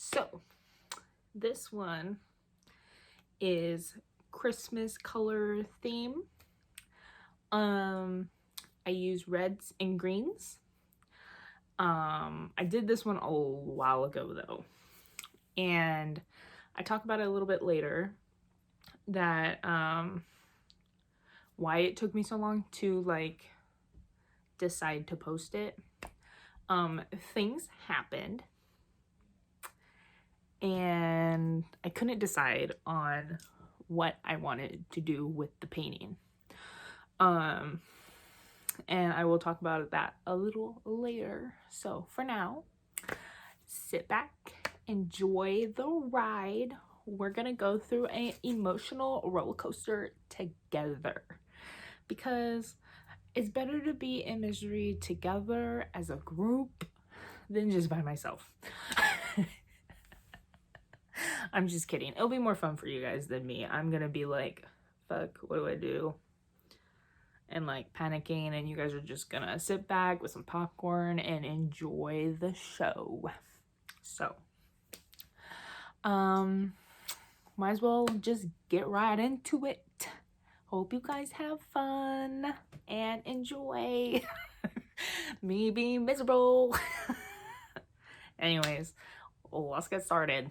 So this one is Christmas color theme. I use reds and greens. I did this one a while ago though, and I talk about it a little bit later that why it took me so long to like decide to post it. Things happened and I couldn't decide on what I wanted to do with the painting. And I will talk about that a little later. So for now, sit back, enjoy the ride. We're gonna go through an emotional roller coaster together because it's better to be in misery together as a group than just by myself. I'm just kidding. It'll be more fun for you guys than me. I'm gonna be like, fuck, what do I do? And like panicking, and you guys are just gonna sit back with some popcorn and enjoy the show. So, might as well just get right into it. Hope you guys have fun and enjoy me being miserable. Anyways, let's get started.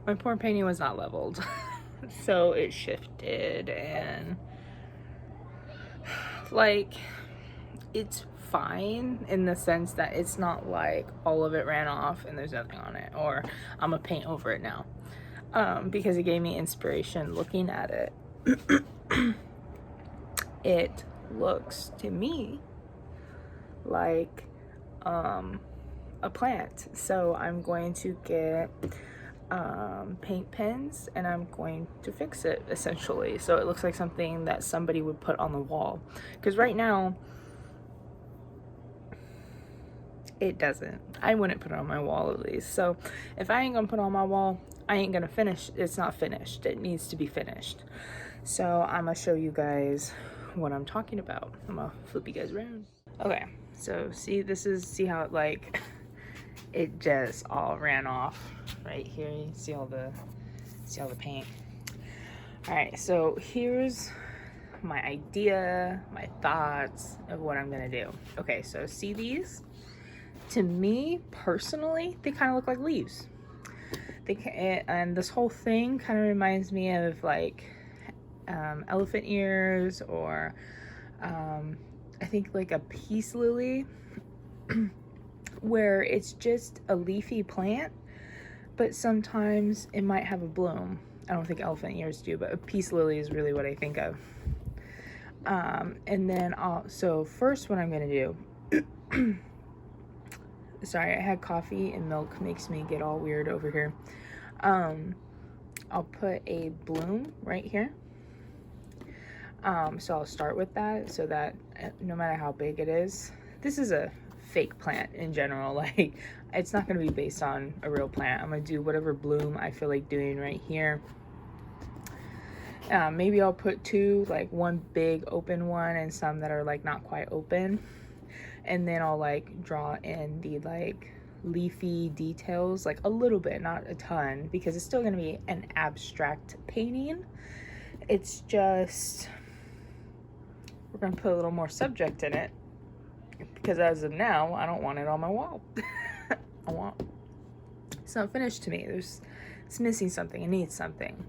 My pour painting was not leveled. So it shifted, and like, it's fine in the sense that it's not like all of it ran off and there's nothing on it, or I'm gonna paint over it now, because it gave me inspiration looking at it. It looks to me like a plant, so I'm going to get paint pens and I'm going to fix it, essentially, so it looks like something that somebody would put on the wall, because right now it doesn't. I wouldn't put it on my wall, at least. So if I ain't gonna put it on my wall, I ain't gonna finish. It's not finished. It needs to be finished. So I'm gonna show you guys what I'm talking about. I'm gonna flip you guys around. Okay, so see how it, like, it just all ran off right here. You see all the paint. All right, so here's my idea, my thoughts of what I'm gonna do. Okay, so see these? To me personally, they kind of look like leaves. And this whole thing kind of reminds me of like elephant ears, or I think like a peace lily, where it's just a leafy plant, but sometimes it might have a bloom. I don't think elephant ears do, but a peace lily is really what I think of. And then so first what I'm gonna do, sorry, I had coffee and milk makes me get all weird over here. I'll put a bloom right here. So I'll start with that, so that no matter how big it is, this is a fake plant in general, like it's not going to be based on a real plant. I'm going to do whatever bloom I feel like doing right here. Maybe I'll put two, like one big open one and some that are like not quite open, and then I'll like draw in the like leafy details, like a little bit, not a ton, because it's still going to be an abstract painting. It's just, we're going to put a little more subject in it, because as of now, I don't want it on my wall. It's not finished to me. It's missing something. It needs something.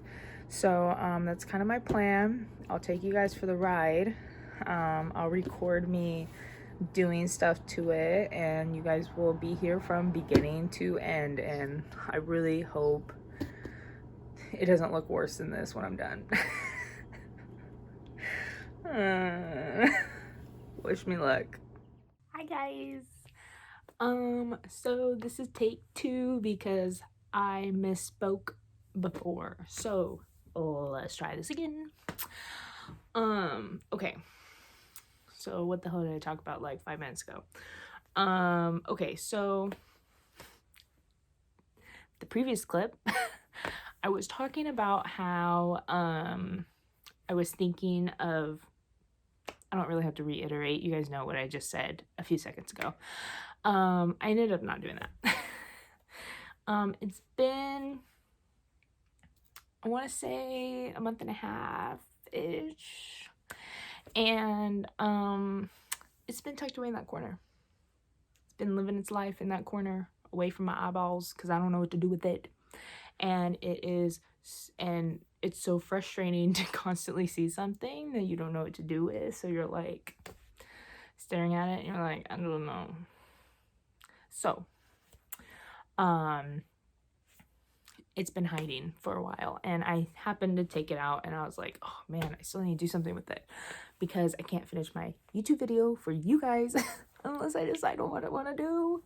So that's kind of my plan. I'll take you guys for the ride. I'll record me doing stuff to it, and you guys will be here from beginning to end, and I really hope it doesn't look worse than this when I'm done. Wish me luck. Hi guys. So this is take 2 because I misspoke before. So let's try this again. Okay. So what the hell did I talk about like 5 minutes ago? Okay, so the previous clip, I was talking about how I was thinking of, I don't really have to reiterate, you guys know what I just said a few seconds ago. I ended up not doing that. It's been, I want to say a month and a half-ish, and it's been tucked away in that corner. It's been living its life in that corner, away from my eyeballs, because I don't know what to do with it. And it's so frustrating to constantly see something that you don't know what to do with, so you're like staring at it and you're like, I don't know. So it's been hiding for a while, and I happened to take it out, and I was like, oh man, I still need to do something with it, because I can't finish my YouTube video for you guys unless I decide on what I want to do.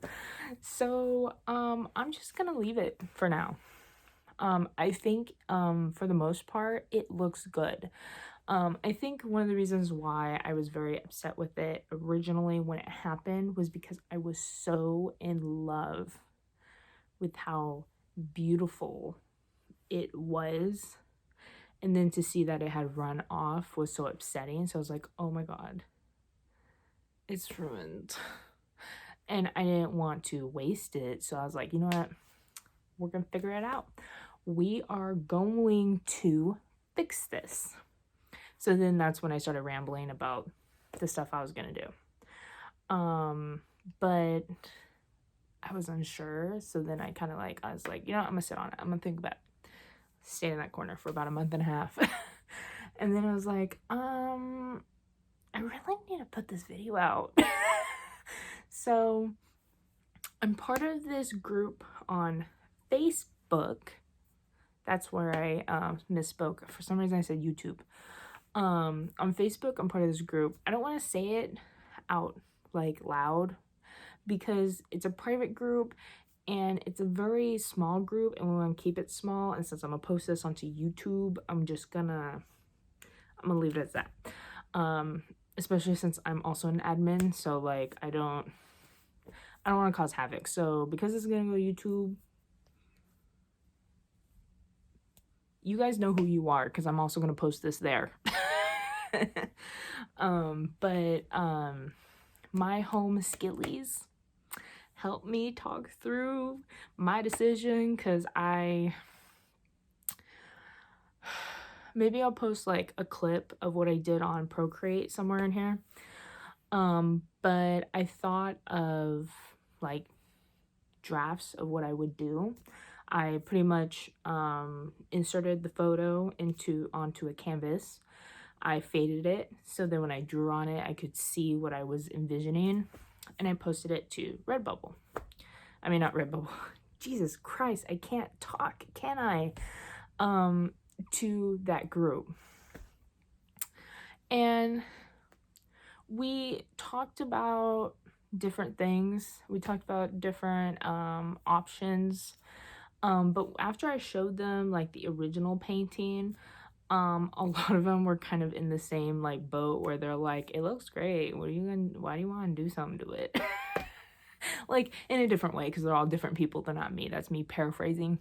So I'm just gonna leave it for now. I think for the most part it looks good. I think one of the reasons why I was very upset with it originally when it happened was because I was so in love with how beautiful it was, and then to see that it had run off was so upsetting. So I was like, oh my god, it's ruined, and I didn't want to waste it. So I was like, you know what, we're gonna figure it out. We are going to fix this. So then that's when I started rambling about the stuff I was gonna do. But I was unsure. So then I was like, I'm gonna sit on it. I'm gonna think about it. Stayed in that corner for about a month and a half. And then I was like, I really need to put this video out. So I'm part of this group on Facebook. That's where I misspoke. For some reason I said YouTube. On Facebook, I'm part of this group. I don't want to say it out like loud because it's a private group and it's a very small group, and we want to keep it small. And since I'm gonna post this onto YouTube, I'm gonna leave it as that. Especially since I'm also an admin, so like I don't want to cause havoc. So because it's gonna go YouTube, you guys know who you are because I'm also gonna post this there. But my home skillies help me talk through my decision, because maybe I'll post like a clip of what I did on Procreate somewhere in here. But I thought of like drafts of what I would do. I pretty much inserted the photo onto a canvas. I faded it so that when I drew on it, I could see what I was envisioning, and I posted it to Redbubble. I mean, not Redbubble. Jesus Christ, I can't talk, can I? To that group. And we talked about different things. We talked about different options. But after I showed them like the original painting, a lot of them were kind of in the same like boat where they're like, it looks great. Why do you want to do something to it? Like in a different way, because they're all different people. They're not me. That's me paraphrasing.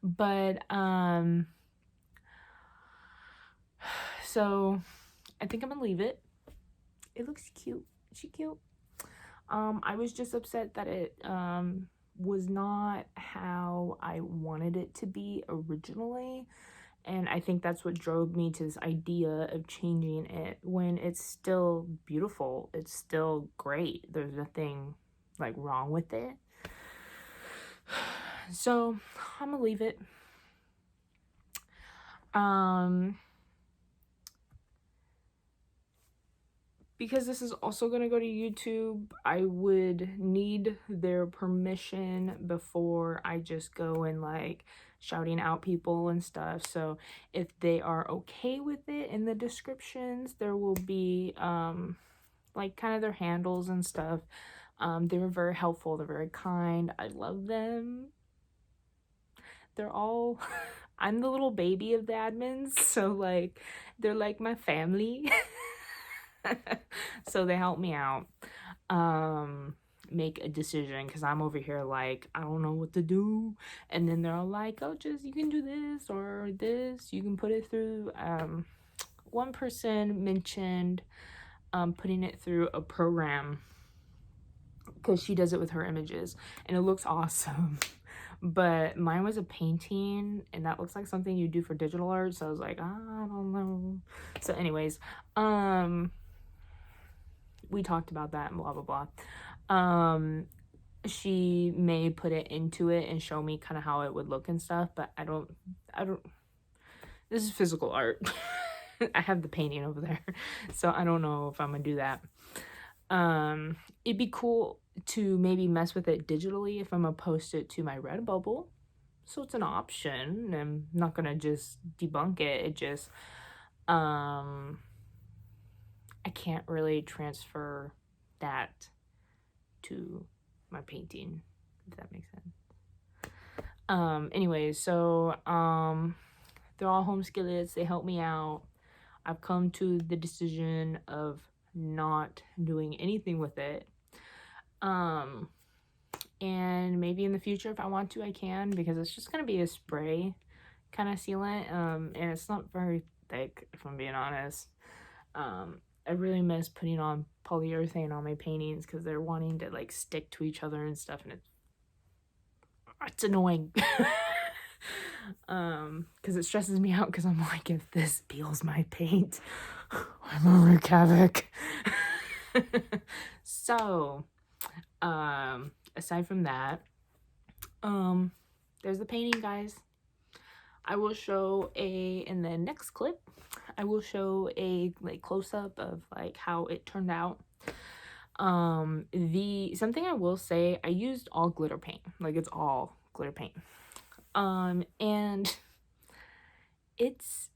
But so I think I'm gonna leave it. It looks cute. Is she cute? I was just upset that it was not how I wanted it to be originally, and I think that's what drove me to this idea of changing it when it's still beautiful. It's still great. There's nothing like wrong with it. So I'm gonna leave it. Because this is also going to go to YouTube, I would need their permission before I just go and like shouting out people and stuff. So if they are okay with it, in the descriptions there will be like kind of their handles and stuff. They were very helpful. They're very kind. I love them. They're all I'm the little baby of the admins, so like they're like my family. So they help me out make a decision, because I'm over here like I don't know what to do, and then they're all like, oh, just you can do this or this, you can put it through one person mentioned putting it through a program, because she does it with her images and it looks awesome. But mine was a painting, and that looks like something you do for digital art, so I was like, I don't know. So anyways, we talked about that and blah blah blah. She may put it into it and show me kind of how it would look and stuff, but I don't this is physical art. I have the painting over there, so I don't know if I'm gonna do that. It'd be cool to maybe mess with it digitally if I'm gonna post it to my Redbubble, so it's an option. I'm not gonna just debunk it. It just I can't really transfer that to my painting, if that makes sense. Anyways, so they're all home skillets. They help me out. I've come to the decision of not doing anything with it. And maybe in the future, if I want to, I can, because it's just gonna be a spray kind of sealant. And it's not very thick, if I'm being honest. I really miss putting on polyurethane on my paintings, because they're wanting to like stick to each other and stuff, and it's annoying. Because it stresses me out, because I'm like, if this peels my paint, I'm gonna wreak havoc. So, aside from that, there's the painting, guys. I will show in the next clip, I will show a like close-up of like how it turned out. Something I will say, I used all glitter paint, like it's all glitter paint. And it's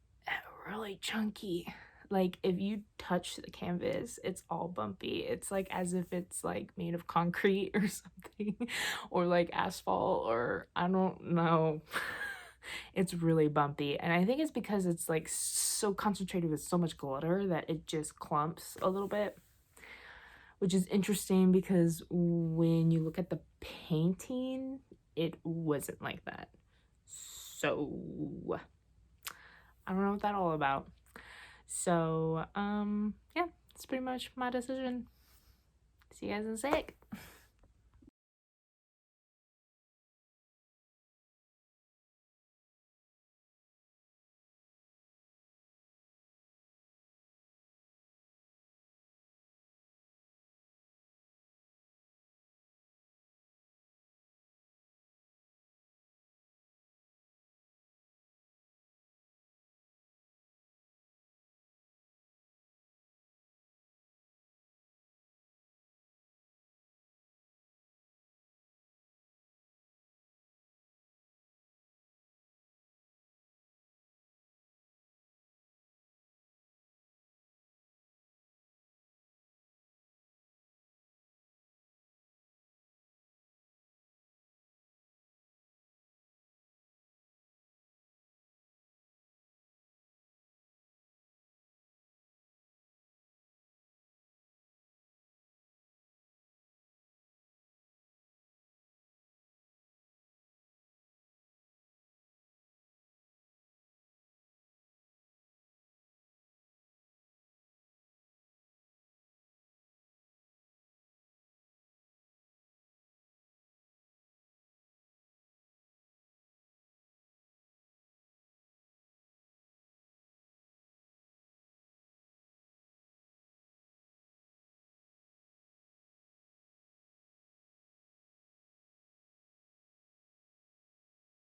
really chunky. Like if you touch the canvas, it's all bumpy. It's like as if it's like made of concrete or something, or like asphalt, or I don't know. It's really bumpy, and I think it's because it's like so concentrated with so much glitter that it just clumps a little bit, which is interesting because when you look at the painting, it wasn't like that. So I don't know what that all about. So yeah, it's pretty much my decision. See you guys in a sec.